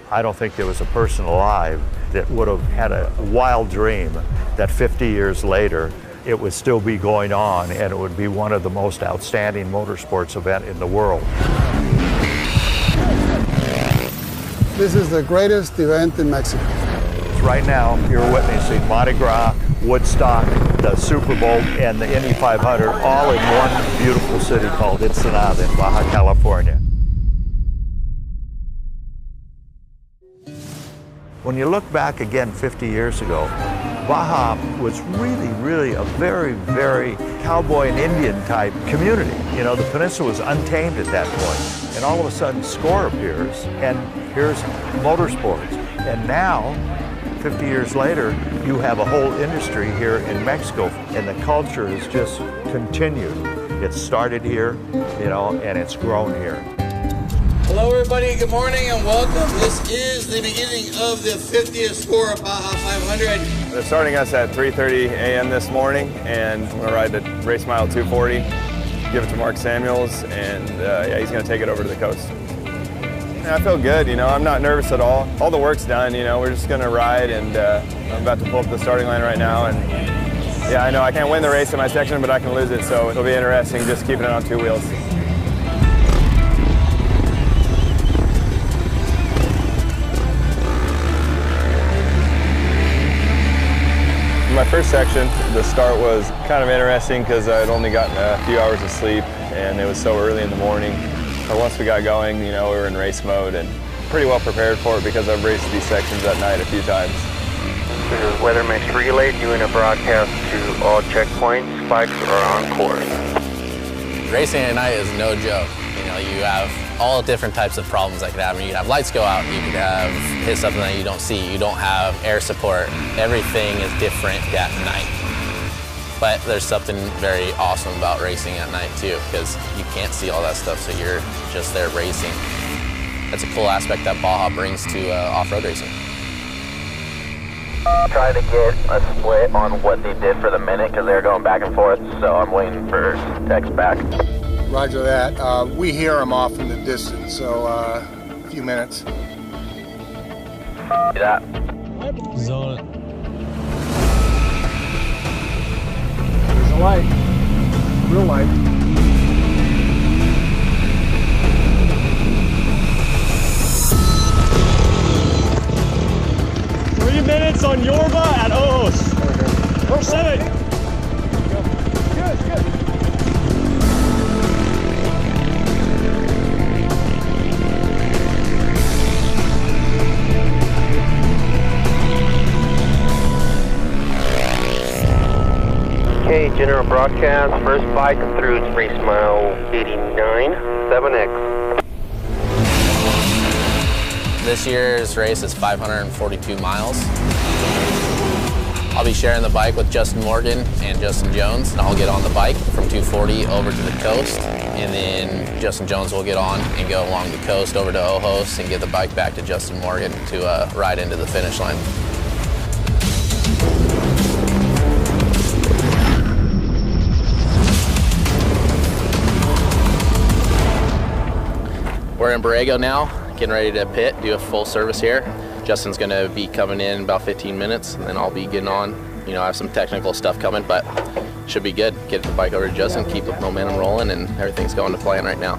I don't think there was a person alive that would have had a wild dream that 50 years later it would still be going on and it would be one of the most outstanding motorsports event in the world. This is the greatest event in Mexico. Right now, you're witnessing Mardi Gras, Woodstock, the Super Bowl, and the Indy 500 all in one beautiful city called Ensenada in Baja, California. When you look back again 50 years ago, Baja was really a very cowboy and Indian type community. You know, the peninsula was untamed at that point. And all of a sudden, SCORE appears, and here's motorsports. And now, 50 years later, you have a whole industry here in Mexico, and the culture has just continued. It started here, you know, and it's grown here. Hello everybody, good morning and welcome. This is the beginning of the 50th SCORE Baja 500. They're starting us at 3:30 a.m. this morning, and I'm going to ride the race mile 240, give it to Mark Samuels, and yeah, he's going to take it over to the coast. I feel good, you know, I'm not nervous at all. All the work's done, you know, we're just going to ride, and I'm about to pull up the starting line right now, and yeah, I know I can't win the race in my section, but I can lose it, so it'll be interesting just keeping it on two wheels. My first section, the start was kind of interesting because I'd only gotten a few hours of sleep and it was so early in the morning. But once we got going, you know, we were in race mode and pretty well prepared for it because I've raced these sections at night a few times. This is Weatherman's Relay doing a broadcast to all checkpoints. Bikes are on course. Racing at night is no joke. You know, you have all different types of problems that could happen. You could have lights go out, you could have hit something that you don't see, you don't have air support. Everything is different at night. But there's something very awesome about racing at night too, because you can't see all that stuff, so you're just there racing. That's a cool aspect that Baja brings to off-road racing. Trying to get a split on what they did for the minute because they're going back and forth, so I'm waiting for text back. Roger that. We hear them off in the distance, so a few minutes. That. Zone it. There's a light. Real light. Okay. 3 minutes on Yorba at Ojos. First 7. Good. Okay, general broadcast, first bike through race mile 89, 7X. This year's race is 542 miles. I'll be sharing the bike with Justin Morgan and Justin Jones, and I'll get on the bike from 240 over to the coast, and then Justin Jones will get on and go along the coast over to Ojos and get the bike back to Justin Morgan to ride into the finish line. We're in Borrego now, getting ready to pit, do a full service here. Justin's gonna be coming in about 15 minutes, and then I'll be getting on. You know, I have some technical stuff coming, but should be good. Get the bike over to Justin, keep the momentum rolling, and everything's going to plan right now.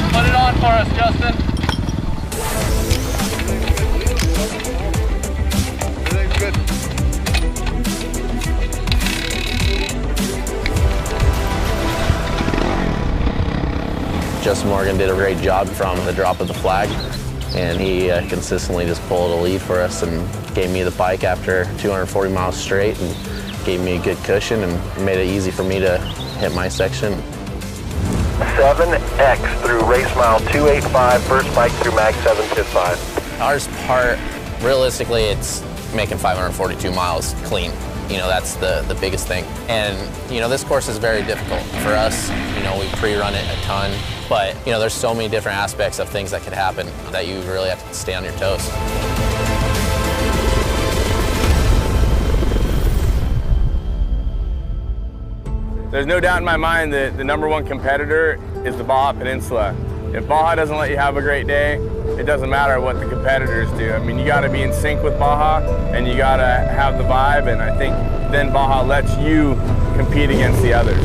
Put it on for us, Justin. Everything's good. Justin Morgan did a great job from the drop of the flag, and he consistently just pulled a lead for us and gave me the bike after 240 miles straight and gave me a good cushion and made it easy for me to hit my section. 7X through race mile 285, first bike through mag 755. Hardest part, realistically, it's making 542 miles clean. You know, that's the biggest thing. And, you know, this course is very difficult. For us, you know, we pre-run it a ton, but, you know, there's so many different aspects of things that could happen that you really have to stay on your toes. There's no doubt in my mind that the #1 competitor is the Baja Peninsula. If Baja doesn't let you have a great day, it doesn't matter what the competitors do. I mean, you got to be in sync with Baja, and you got to have the vibe, and I think then Baja lets you compete against the others.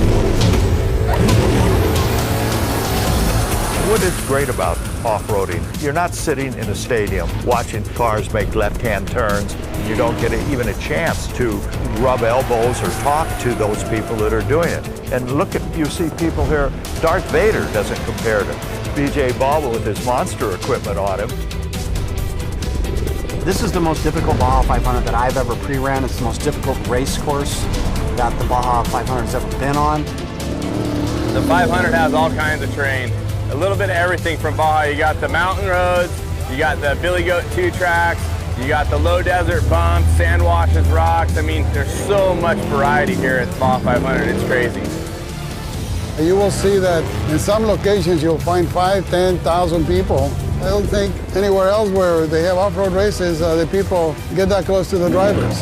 What is great about off-roading, you're not sitting in a stadium watching cars make left-hand turns. You don't get even a chance to rub elbows or talk to those people that are doing it. And look at, you see people here, Darth Vader doesn't compare to BJ Bobble with his monster equipment on him. This is the most difficult Baja 500 that I've ever pre-ran. It's the most difficult race course that the Baja 500 has ever been on. The 500 has all kinds of terrain. A little bit of everything from Baja. You got the mountain roads, you got the Billy Goat 2 tracks, you got the low desert bumps, sand washes, rocks. I mean, there's so much variety here at the Baja 500, it's crazy. You will see that in some locations you'll find 5,000, 10,000 people. I don't think anywhere else where they have off-road races, the people get that close to the drivers.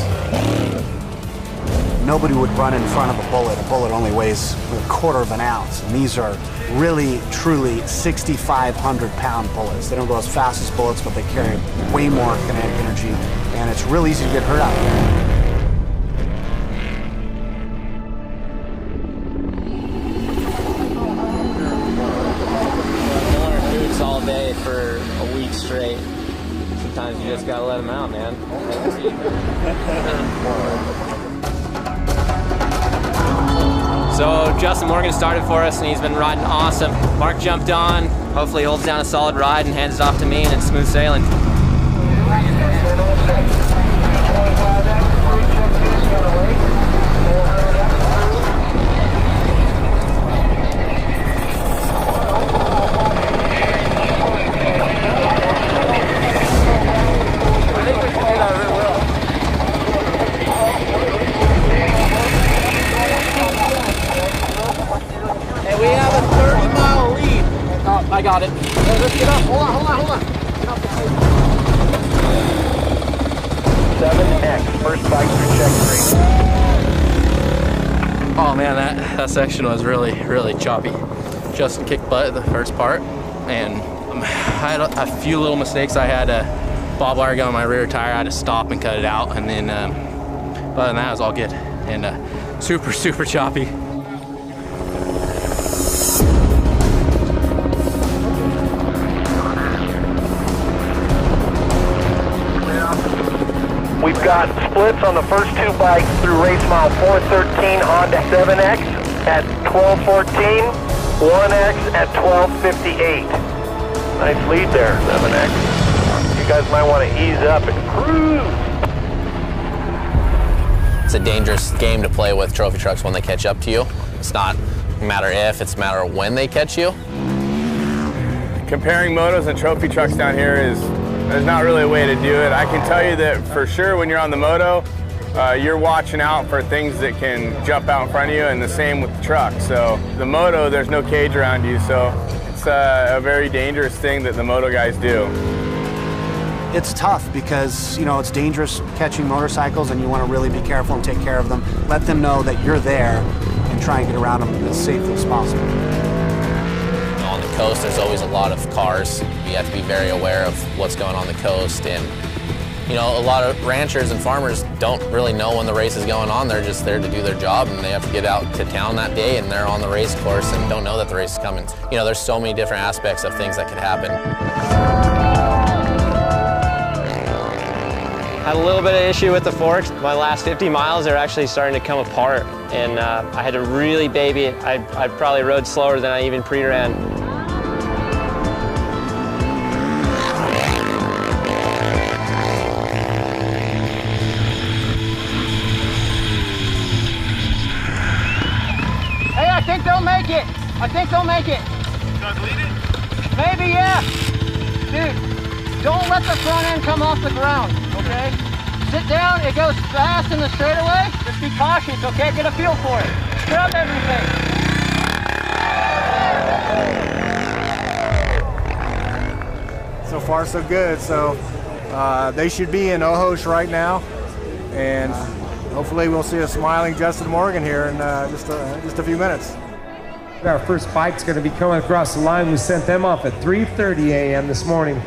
Nobody would run in front of a bullet. A bullet only weighs 1/4 of an ounce. And these are really, truly 6,500-pound bullets. They don't go as fast as bullets, but they carry way more kinetic energy. And it's real easy to get hurt out there. All day for a week straight. Sometimes you just gotta let them out, man. So Justin Morgan started for us and he's been riding awesome. Mark jumped on, hopefully holds down a solid ride and hands it off to me and it's smooth sailing. We have a 30-mile lead. Oh, I got it. Let's get up. Hold on. Get off the table. 7X, first bike through check 3. Oh man, that section was really, really choppy. Justin kicked butt at the first part, and I had a few little mistakes. I had a bob wire go on my rear tire. I had to stop and cut it out, and then other than that, it was all good. And super, super choppy. We've got splits on the first 2 bikes through race mile 413 Honda 7X at 12:14, 1X at 12:58. Nice lead there, 7X. You guys might want to ease up and cruise. It's a dangerous game to play with trophy trucks when they catch up to you. It's not a matter if, it's a matter of when they catch you. Comparing motos and trophy trucks down here there's not really a way to do it. I can tell you that for sure when you're on the moto, you're watching out for things that can jump out in front of you, and the same with the truck. So the moto, there's no cage around you, so it's a very dangerous thing that the moto guys do. It's tough because, you know, it's dangerous catching motorcycles and you want to really be careful and take care of them. Let them know that you're there and try and get around them as safely as possible. On the coast, there's always a lot of cars. You have to be very aware of what's going on the coast, and you know, a lot of ranchers and farmers don't really know when the race is going on. They're just there to do their job, and they have to get out to town that day, and they're on the race course and don't know that the race is coming. You know, there's so many different aspects of things that could happen. Had a little bit of issue with the forks. My last 50 miles, they're actually starting to come apart, and I had to really baby it. I probably rode slower than I even pre-ran. I think they'll make it. I think they'll make it. Gonna delete it? Maybe, yeah. Dude, don't let the front end come off the ground, okay? Sit down, it goes fast in the straightaway. Just be cautious, okay? Get a feel for it. Scrub everything. So far, so good. So they should be in Ojos right now. And Hopefully we'll see a smiling Justin Morgan here in just a few minutes. Our first bike's going to be coming across the line. We sent them off at 3:30 a.m. this morning.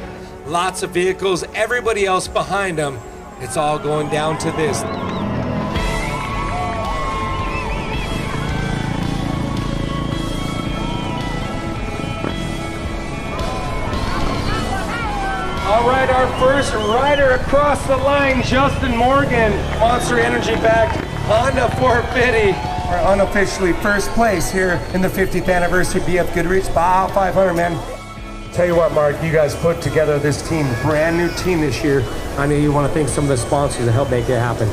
Lots of vehicles, everybody else behind them. It's all going down to this. All right, our first rider across the line, Justin Morgan. Monster Energy backed Honda 450. Our unofficially first place here in the 50th anniversary BF Goodrich Baja 500, man. Tell you what, Mark, you guys put together this team, brand new team this year. I know you want to thank some of the sponsors that helped make it happen.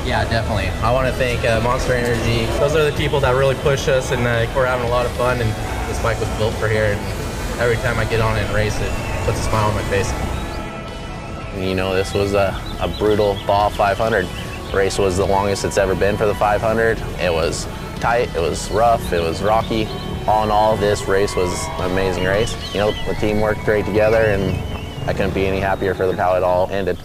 Yeah, definitely. I want to thank Monster Energy. Those are the people that really push us, and we're having a lot of fun, and this bike was built for here, and every time I get on it and race it, puts a smile on my face. You know, this was a brutal Baja 500. Race was the longest it's ever been for the 500. It was tight, it was rough, it was rocky. All in all, this race was an amazing race. You know, the team worked great together, and I couldn't be any happier for how it all ended.